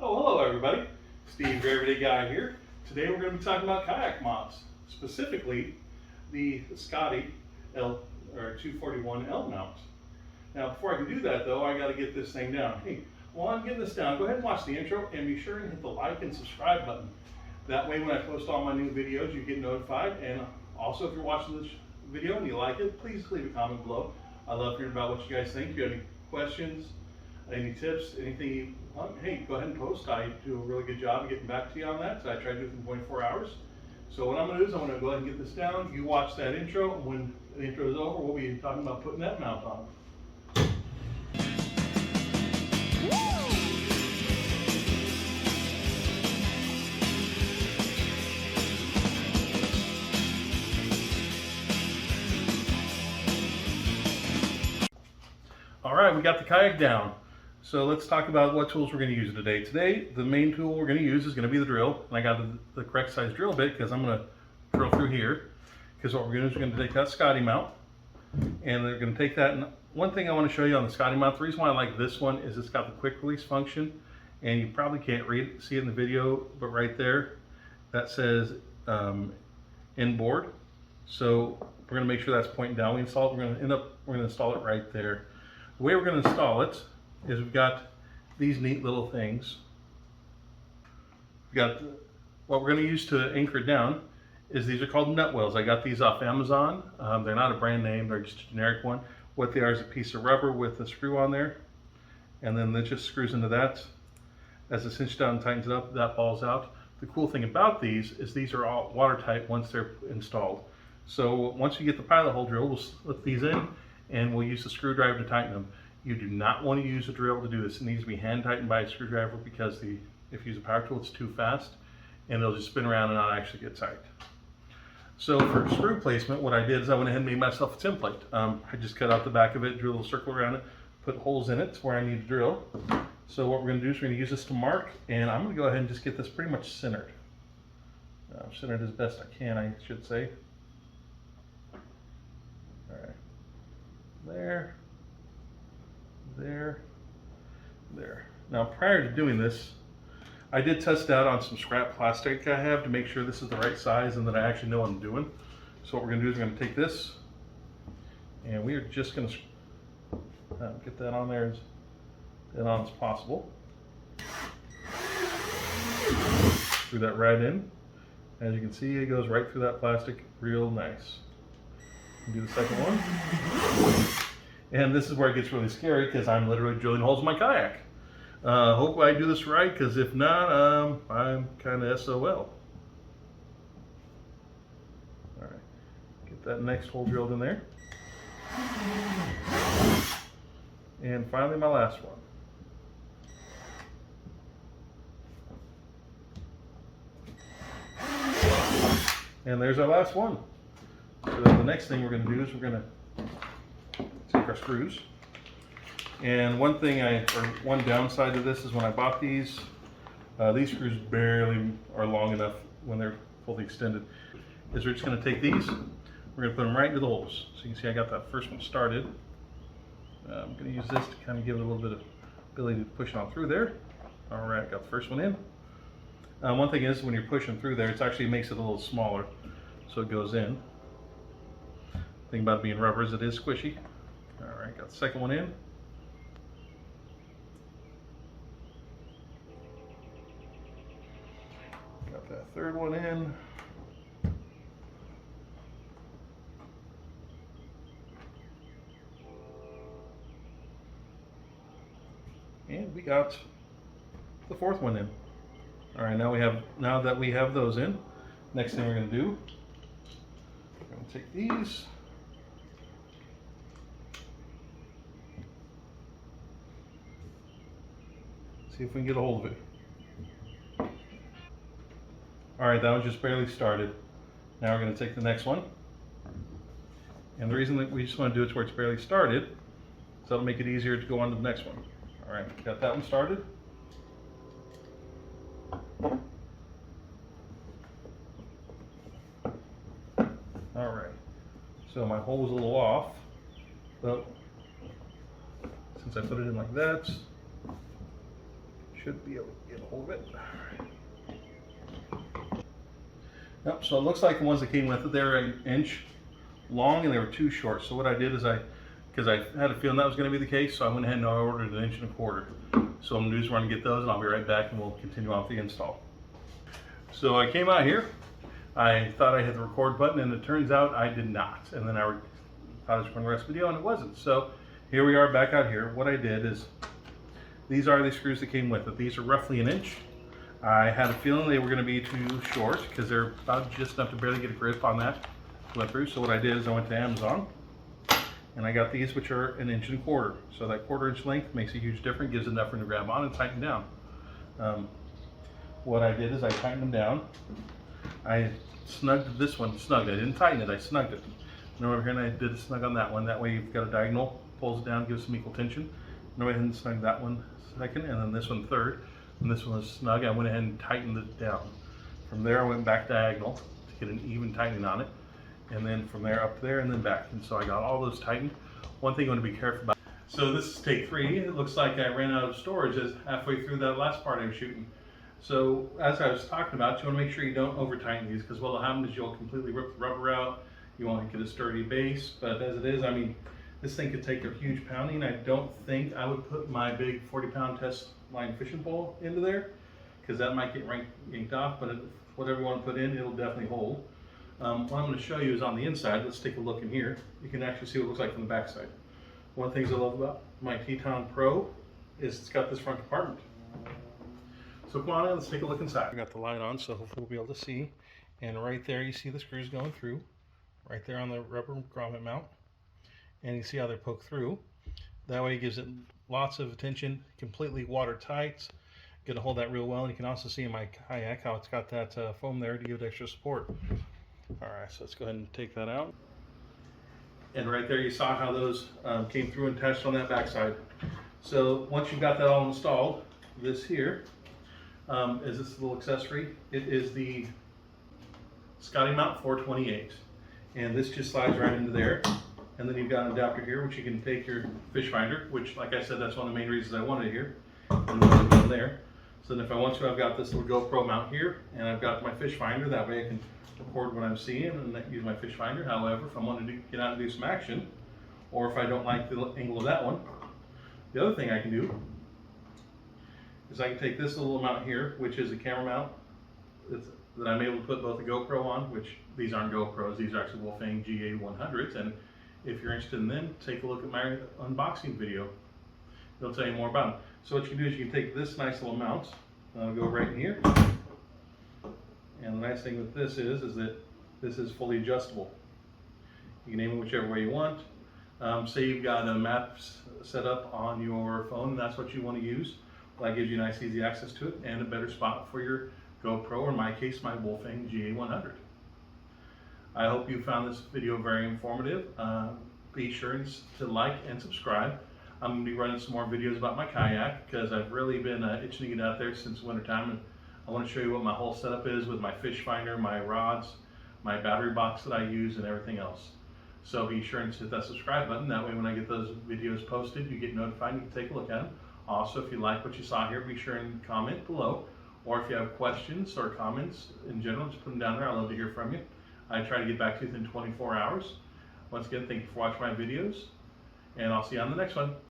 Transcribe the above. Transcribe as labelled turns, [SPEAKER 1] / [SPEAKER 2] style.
[SPEAKER 1] Oh, hello everybody. Steve, your everyday guy here. Today we're going to be talking about kayak mounts, specifically the Scotty L or 241 L mount. Now, before I can do that though, I got to get this thing down. Hey, while I'm getting this down, go ahead and watch the intro and be sure and hit the like and subscribe button. That way, when I post all my new videos, you get notified. And also, if you're watching this video and you like it, please leave a comment below. I love hearing about what you guys think. If you have any questions, any tips, anything you want, hey, go ahead and post. I do a really good job of getting back to you on that. So I try to do it in 24 hours. So what I'm going to do is I'm going to go ahead and get this down. You watch that intro. When the intro is over, we'll be talking about putting that mount on. All right, we got the kayak down. So let's talk about what tools we're going to use today. Today, the main tool we're going to use is going to be the drill. And I got the correct size drill bit because I'm going to drill through here. Because what we're going to do is we're going to take that Scotty mount. And we're going to take that. And one thing I want to show you on the Scotty mount, the reason why I like this one is it's got the quick release function. And you probably can't see it in the video, but right there, that says inboard. So we're going to make sure that's pointing down. We're going to install it right there. The way we're going to install it is we've got these neat little things. We've got what we're going to use to anchor it down is these are called nut wells. I got these off Amazon. They're not a brand name, they're just a generic one. What they are is a piece of rubber with a screw on there, and then it just screws into that. As it cinches down and tightens it up, that falls out. The cool thing about these is these are all watertight once they're installed. So once you get the pilot hole drill, we'll slip these in and we'll use the screwdriver to tighten them. You do not want to use a drill to do this. It needs to be hand tightened by a screwdriver because if you use a power tool, it's too fast and it'll just spin around and not actually get tight. So for screw placement, what I did is I went ahead and made myself a template. I just cut out the back of it, drew a little circle around it, put holes in it where I need to drill. So what we're going to do is we're going to use this to mark, and I'm going to go ahead and just get this pretty much centered. Centered as best I can, I should say. All right. There, there, there. Now prior to doing this, I did test out on some scrap plastic I have to make sure this is the right size and that I actually know what I'm doing. So what we're going to do is we're going to take this and we are just going to get that on there as possible. Screw that right in. As you can see, it goes right through that plastic real nice. Do the second one. And this is where it gets really scary because I'm literally drilling holes in my kayak. Hope I do this right, because if not, I'm kind of SOL. All right, get that next hole drilled in there. And finally, my last one. And there's our last one. So the next thing we're going to do is we're going to take our screws. And one downside to this is when I bought these screws barely are long enough when they're fully extended. Is we're just going to take these, we're going to put them right into the holes. So you can see I got that first one started. I'm going to use this to kind of give it a little bit of ability to push it on through there. All right, got the first one in. One thing is when you're pushing through there, it actually makes it a little smaller, so it goes in. The thing about it being rubber is it is squishy. All right, got the second one in. Got that third one in. And we got the fourth one in. All right, now that we have those in, next thing we're going to do, we're going to take these. See if we can get a hold of it. All right, that one just barely started. Now we're going to take the next one. And the reason that we just want to do it where it's barely started is that'll make it easier to go on to the next one. All right, got that one started. All right, so my hole was a little off, but since I put it in like that, Should be able to get a hold of it. Yep, so it looks like the ones that came with it, they're an inch long and they were too short. So what I did is because I had a feeling that was going to be the case, so I went ahead and I ordered an 1.25 inches. So I'm going to do is run and get those, and I'll be right back and we'll continue on with the install. So I came out here. I thought I hit the record button, and it turns out I did not. And then I thought I was recording the rest of the video, and it wasn't. So here we are back out here. What I did is, these are the screws that came with it. These are roughly an inch. I had a feeling they were going to be too short because they're about just enough to barely get a grip on that went through. So what I did is I went to Amazon and I got these, which are 1.25 inches. So that 1/4 inch length makes a huge difference, gives enough room to grab on and tighten down. What I did is I tightened them down. I snugged this one, I didn't tighten it, I snugged it. And over here, and I did a snug on that one. That way you've got a diagonal, pulls it down, gives some equal tension. And I went ahead and snug that one second, and then this one third. And this one was snug. I went ahead and tightened it down. From there, I went back diagonal to get an even tightening on it. And then from there up there and then back. And so I got all those tightened. One thing I want to be careful about. So this is take 3. It looks like I ran out of storage as halfway through that last part I was shooting. So as I was talking about, you want to make sure you don't over tighten these, because what will happen is you'll completely rip the rubber out. You won't get a sturdy base. But as it is, I mean, this thing could take a huge pounding. I don't think I would put my big 40-pound test line fishing pole into there, because that might get yanked off, but whatever you want to put in, it'll definitely hold. What I'm going to show you is on the inside. Let's take a look in here. You can actually see what it looks like from the back side. One of the things I love about my Teton Pro is it's got this front compartment. So come on in, let's take a look inside. I got the light on, so hopefully we'll be able to see. And right there you see the screws going through, right there on the rubber grommet mount. And you see how they poke through. That way it gives it lots of attention, completely watertight. Get a hold of that real well. And you can also see in my Kayak how it's got that foam there to give it extra support. Alright, so let's go ahead and take that out. And right there you saw how those came through and attached on that backside. So once you've got that all installed, this here is this little accessory. It is the Scotty mount 428. And this just slides right into there. And then you've got an adapter here, which you can take your fish finder, which, like I said, that's one of the main reasons I wanted it here. And then down there. So then if I want to, I've got this little GoPro mount here, and I've got my fish finder. That way I can record what I'm seeing and use my fish finder. However, if I wanted to get out and do some action, or if I don't like the angle of that one, the other thing I can do is I can take this little mount here, which is a camera mount that I'm able to put both a GoPro on, which these aren't GoPros, these are actually Wolfang GA100s. And if you're interested in them, take a look at my unboxing video. It'll tell you more about them. So what you can do is you can take this nice little mount, and it'll go right in here. And the nice thing with this is that this is fully adjustable. You can name it whichever way you want. Say you've got a map set up on your phone, and that's what you want to use. Well, that gives you nice, easy access to it and a better spot for your GoPro, or in my case, my Wolfang GA100. I hope you found this video very informative. Be sure to like and subscribe. I'm going to be running some more videos about my kayak, because I've really been itching to get out there since wintertime, and I want to show you what my whole setup is with my fish finder, my rods, my battery box that I use, and everything else. So be sure and hit that subscribe button. That way when I get those videos posted, you get notified and you can take a look at them. Also, if you like what you saw here, be sure and comment below. Or if you have questions or comments in general, just put them down there. I'd love to hear from you. I try to get back to you within 24 hours. Once again, thank you for watching my videos, and I'll see you on the next one.